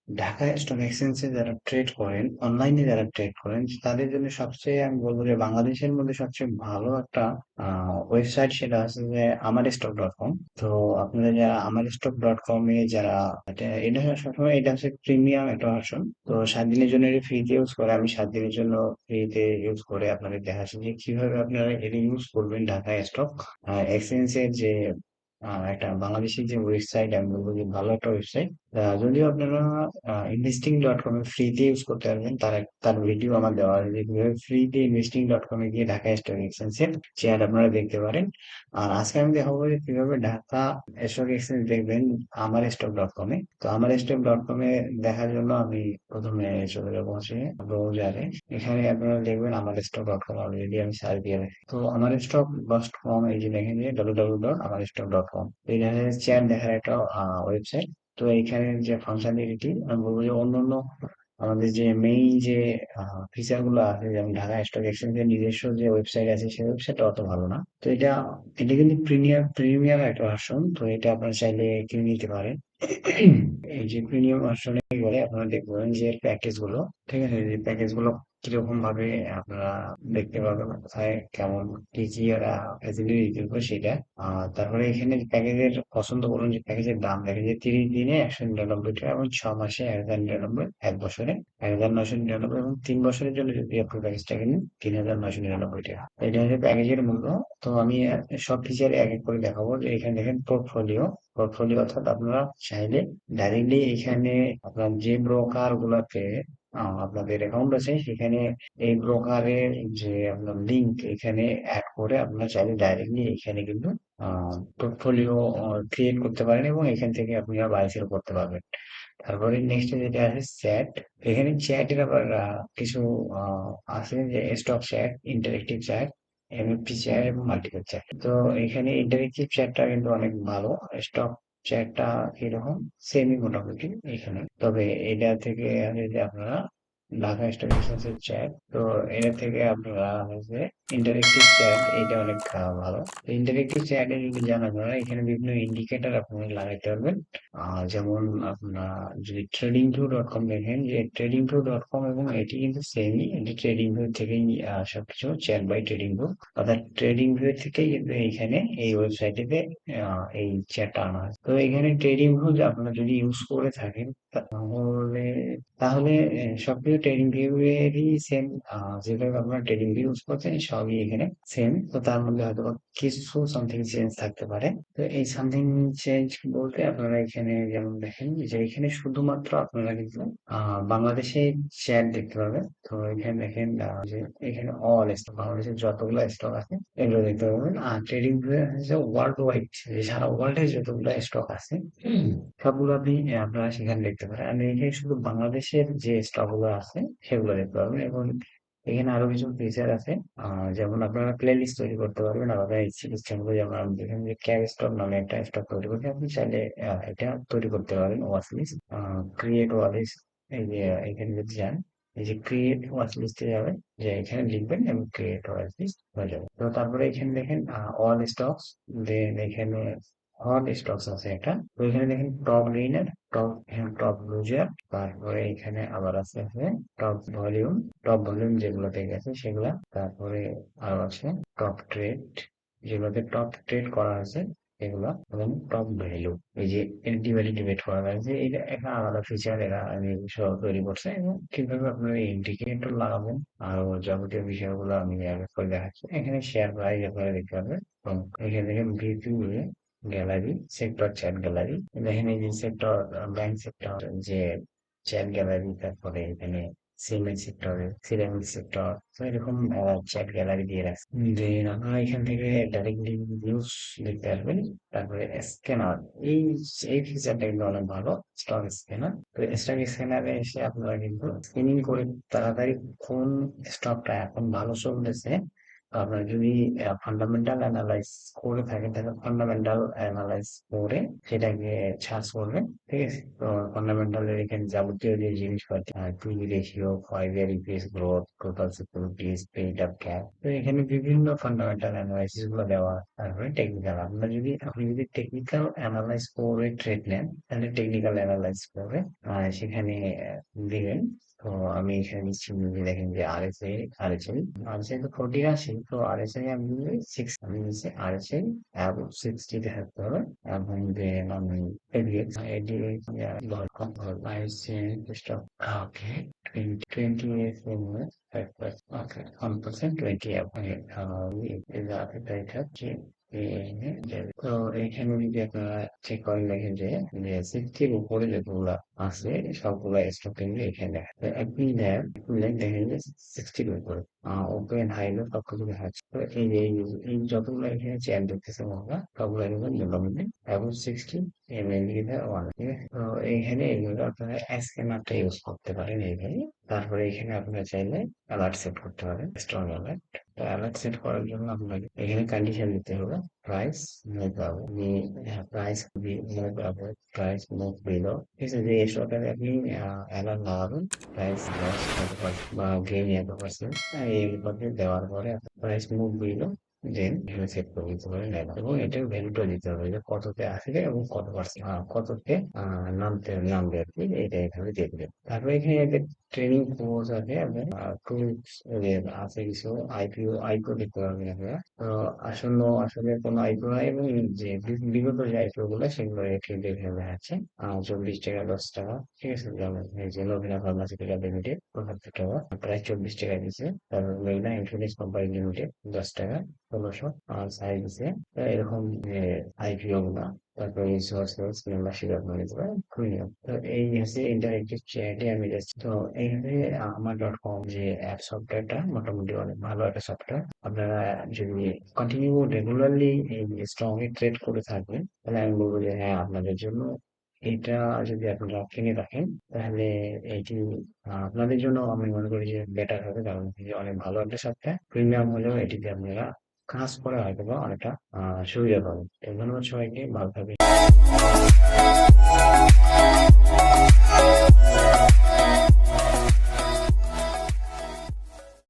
Dhaka stock এক্সচেঞ্জে যারা trade করেন, অনলাইনে যারা ট্রেড করেন, তাদের জন্য সবচেয়ে আমি বলবো যে বাংলাদেশের মধ্যে সবচেয়ে ভালো একটা ওয়েবসাইট সেটা হচ্ছে যে amarstock.com। তো আপনারা যারা amarstock.com এ যারা এটা সবসময় এটা হচ্ছে প্রিমিয়াম একটা ভার্সন। তো 7 দিনের জন্য এটা ফ্রিতে ইউজ করে, আমি 7 দিনের জন্য ফ্রিতে ইউজ করে আপনাদের দেখাচ্ছি যে কিভাবে আপনারা এটা ইউজ করবেন। ঢাকা স্টক এক্সচেঞ্জের যে একটা বাংলাদেশি যে ওয়েবসাইট, আমি বলবো যে ভালো একটা ওয়েবসাইট। যদিও আপনারা investing.com এ ফ্রিতে ইউজ করতে পারবেন, তার ভিডিও আমার দেওয়া আছে যে কিভাবে ফ্রিতে investing.com এ গিয়ে ঢাকা স্টক এক্সচেঞ্জের চেয়ার আপনারা দেখতে পারেন। আর আজকে আমি দেখাবো যে কিভাবে ঢাকা স্টক এক্সচেঞ্জ দেখবেন আমার স্টক.com এ। তো আমার স্টক.com এ দেখার জন্য আমি প্রথমে চলে যাবো হচ্ছে ব্রাউজারে। এখানে আপনারা দেখবেন আমার স্টক.com, অলরেডি আমি সার্চ দিয়ে রাখি। তো আমার স্টক.com, এই যে দেখেন যে www.amarstock.com, এটা চেয়ার দেখার একটা ওয়েবসাইট। তো এখানে যে ফাংশনালিটি আমি বলবো যে অন্যান্য আমাদের যে মেইন যে ফিচার গুলো আছে, যেমন ঢাকা স্টক এক্সচেঞ্জের নিজস্ব যে ওয়েবসাইট আছে সেই ওয়েবসাইটটা অত ভালো না। তো এটা কিন্তু প্রিমিয়াম একটা ভার্সন। তো এটা আপনারা চাইলে কিনে নিতে পারেন। এই যে প্রিমিয়াম ভার্সনে গেলে আপনারা দেখবেন যে প্যাকেজ গুলো, ঠিক আছে, যে প্যাকেজ গুলো কিরকম ভাবে আপনারা দেখতে পাবেন, কোথায় কেমন কি কি ওরা ফ্যাসিলিটি দিবে সেটা। তারপরে এখানে প্যাকেজের পছন্দ করুন, যে প্যাকেজের দাম দেখেন যে 30 দিনে 199 টাকা, এবং 6 মাসে 1099, 1 বছরে 1999, এবং 3 বছরের জন্য যদি আপনি প্যাকেজটা কিনেন 3999 টাকা। এটা হচ্ছে প্যাকেজের মূল্য। তো আমি সব ফিচার এক এক করে দেখাবো। যে এখানে দেখেন পোর্টফোলিও অর্থাৎ আপনারা চাইলে ডাইরেক্টলি এখানে আপনার যে ব্রোকার গুলাতে আপনাদের অ্যাকাউন্ট আছে সেখানে এই ব্রোকারের যে আপনার লিংক এখানে অ্যাড করে আপনারা চাইলে ডাইরেক্টলি এখানে কিন্তু পোর্টফোলিও ক্রিয়েট করতে পারেন, এবং এখান থেকে আপনারা বাই সেল করতে পারবেন। তারপরে নেক্সট যেটা আছে চ্যাট। এখানে চ্যাটের আবার কিছু আছে, যে stock chat, interactive chat, MFP chat এবং মাল্টিপল চ্যাট। তো এখানে ইন্টারেক্টিভ চ্যাটটা কিন্তু অনেক ভালো। স্টক চ্যাটটা এরকম সেমি মোটামুটি এখানে, তবে এটা থেকে আছে যে আপনারা ঢাকা স্টক এক্সচেঞ্জের চ্যাট, তো এটা থেকে আপনারা হচ্ছে ইন্টারেক্টিভ চ্যাট, এটা অনেক ভালো। ইন্টারেক্টিভ চ্যাটে যদি যান আপনারা, এখানে বিভিন্ন ইন্ডিকেটর আপনারা লাগাইতে পারবেন। যেমন আপনার যদি tradingview.com দেখেন, যে tradingview.com এবং এটি কিন্তু সেমই, এটি ট্রেডিং ভিউ থেকেই সবকিছু চ্যাট বাই ট্রেডিং ভিউ, অর্থাৎ ট্রেডিং ভিউ থেকেই কিন্তু এইখানে এই ওয়েবসাইটে এই চ্যাটটা আনা হয়। তো এখানে ট্রেডিং ভিউ আপনারা যদি ইউজ করে থাকেন, তাহলে তাহলে সবকিছু ট্রেডিং ভিউ এরই সেম। যেভাবে আপনারা ট্রেডিং ভিউ ইউজ করছেন সবই এখানে সেম। তো তার মধ্যে হয়তো বা কিছু সামথিং চেঞ্জ থাকতে পারে। তো এই সামথিং চেঞ্জ বলতে আপনারা এখানে যেমন দেখেন যে এখানে শুধুমাত্র আপনারা কিন্তু বাংলাদেশে চ্যাট দেখতে পাবেন। তো এখানে দেখেন যে এখানে অল স্টক, বাংলাদেশের যতগুলো স্টক আছে এগুলো দেখতে পাবেন। আর ট্রেডিং ভিউ হচ্ছে ওয়ার্ল্ড ওয়াইড, যে সারা ওয়ার্ল্ডে যতগুলো স্টক আছে সবগুলো আপনারা সেখানে দেখতে পারেন। আমি এখানে শুধু বাংলাদেশের যে স্টক গুলো আছে সেগুলো দেখতে পারবেন, এবং এখানে আরো কিছু ফিচার আছে। যেমন আপনারা প্লে লিস্ট তৈরি করতে পারবেন আলাদা ইচ্ছা করে। যেমন আমি দেখেন যে ক্যাপ স্টক নামে একটা স্টক তৈরি করতে, আপনি চাইলে এটা তৈরি করতে পারেন। Watch list, create watch list, এই যে এখানে যদি যান, এই যে ক্রিয়েট ওয়াচ লিস্টে যাবেন, যে এখানে লিখবেন এবং ক্রিয়েট ওয়াচ লিস্ট হয়ে যাবে। তো তারপরে এখানে দেখেন অল স্টকস, দেন এখানে হট স্টকস আছে একটা। তো এখানে দেখেন টপ গেইনার, টপ লুজার, তারপরে এখানে আবার আছে টপ ভলিউম যেগুলো ঠিক আছে সেগুলা, তারপরে আরো আছে টপ ট্রেড, যেগুলোতে টপ ট্রেড করা আছে এগুলা, এবং টপ ভ্যালু, এই যে ডিবেট করা আছে। এটা একটা আলাদা ফিচার এরা আমি সহ তৈরি করছে, এবং কিভাবে আপনারা ইন্ডিকেটর লাগাবেন আরো যাবতীয় বিষয়গুলো আমি এক এক করে দেখাচ্ছি। এখানে শেয়ার প্রাইস আপনারা দেখতে পাবেন, এবং এখানে দেখেন ভিপিউ গ্যালারি, সেক্টর চ্যাট গ্যালারি, দেখেন এই যে সেক্টর ব্যাংক সেক্টর যে চ্যাট গ্যালারি, তারপরে এখানে সিমেন্ট সেক্টর, সিরামিক সেক্টর, তো এরকম চ্যাট গ্যালারি দিয়ে রাখছে। দেন আপনারা এখান থেকে ডাইরেক্টলি নিউজ দেখতে পারবেন। তারপরে স্ক্যানার, এই এই ফিচারটা কিন্তু অনেক ভালো, স্টক স্ক্যানার। তো স্টক স্ক্যানারে এসে আপনারা কিন্তু স্ক্যানিং করে তাড়াতাড়ি কোন স্টকটা এখন ভালো চলতেছে আপনার যদি ফান্ডামেন্টাল অ্যানালাইজ করে থাকেন তাহলে ফান্ডামেন্টাল অ্যানালাইজ করে সেটাকে সার্চ করবেন, ঠিক আছে? তো ফান্ডামেন্টাল এর এখানে যাবতীয় যে জিনিসপাতি, PE ratio, 5 year EPS growth, total securities, paid up cap, তো এখানে বিভিন্ন ফান্ডামেন্টাল অ্যানালাইসিস গুলো দেওয়া। তারপরে টেকনিক্যাল, আপনি যদি টেকনিক্যাল অ্যানালাইজ করে ট্রেড নেন তাহলে টেকনিক্যাল অ্যানালাইজ করে সেখানে দিবেন। তো আমি এখানে নিচ্ছি, দেখেন যে আরএসআই তো 14 আসে, তো আরএসআই আমি সিক্স, আমি নিচ্ছি আরএসআই অ্যাবভ 60 তে থাকতে হবে। এবং দেন আমি ADX ADX IC stock, okay, 20 okay, 1%, 20 okay, is the appetite হচ্ছে তো এইখানে যদি আপনারা চেক করেন দেখেন যে 60-র উপরে যতগুলা আছে সবগুলা স্টক কিন্তু এখানে দেখা যায়। দেখেন যে 60-র উপরে ওপেন হাই লো সবকিছু দেখা যাচ্ছে। তো এই যতগুলো এখানে চেয়ার দেখতেছে আমরা সবগুলো কিন্তু মোটামুটি এবং 60 এমএল ওয়ান, ঠিক আছে? তো এইখানে এগুলো আপনারা স্ক্যানারটা ইউজ করতে পারেন এইভাবে। তারপরে এখানে আপনারা চাইলে অ্যালার্ট সেট করতে পারেন, স্ট্রং অ্যালার্ট। তো অ্যালার্ট সেট করার জন্য আপনাকে এখানে কন্ডিশন দিতে হবে, price move up, price move up, price move below, ঠিক আছে? যে এই সরকারে আপনি অ্যালার্ট লাগাবেন, প্রাইস লস কত পার্সেন্ট বা গেইন এত পার্সেন্ট, এইভাবে দেওয়ার পরে প্রাইস মুভ বিলো দেন এখানে সেট করে দিতে পারেন এবং এটার ভ্যালুটা দিতে হবে যে কততে আসবে এবং কত পার্সেন্ট কততে নামবে আর কি, এটা এখানে দিয়ে দিবেন। তারপরে এখানে একটা ট্রেনিং কোর্স আছে, আপনার টুলস আছে কিছু, আইপিও দেখতে পারবেন আপনারা। তো আসলে কোনো আইপিও নাই এবং যে বিগত যে আইপিও গুলো সেগুলো এখানে দেখে দেখা যাচ্ছে 40 টাকা, 10 টাকা, ঠিক আছে? যেমন এই যে নবীনা ফার্মাসিউটিক্যাল লিমিটেড 75 টাকা, প্রায় 24 টাকা দিচ্ছে। তারপর মেঘনা ইন্স্যুরেন্স কোম্পানি লিমিটেড 10 টাকা, 1600 সাইজ দিচ্ছে। এরকম যে আইপিও গুলা, তারপরে রিসোর্সেস মেম্বারশিপ আপনার নিতে পারেন, প্রিমিয়াম। তো এই হচ্ছে ইন্টারেক্টিভ চ্যাটে আমি যাচ্ছি। তো এইখানে আমার.com যে অ্যাপ সফটওয়্যারটা মোটামুটি অনেক ভালো একটা সফটওয়্যার। আপনারা যদি কন্টিনিউ রেগুলারলি এই স্ট্রং এ ট্রেড করে থাকবেন তাহলে আমি বলবো যে হ্যাঁ, আপনাদের জন্য এটা যদি আপনারা কিনে রাখেন তাহলে এটি আপনাদের জন্য আমি মনে করি যে বেটার হবে, কারণ এটি অনেক ভালো একটা সফটওয়্যার। প্রিমিয়াম হলেও এটিতে আপনারা কাজ করে হয়তো বা অনেকটা সুবিধা পাবেন। তো ধন্যবাদ সবাইকে, ভালো থাকবেন।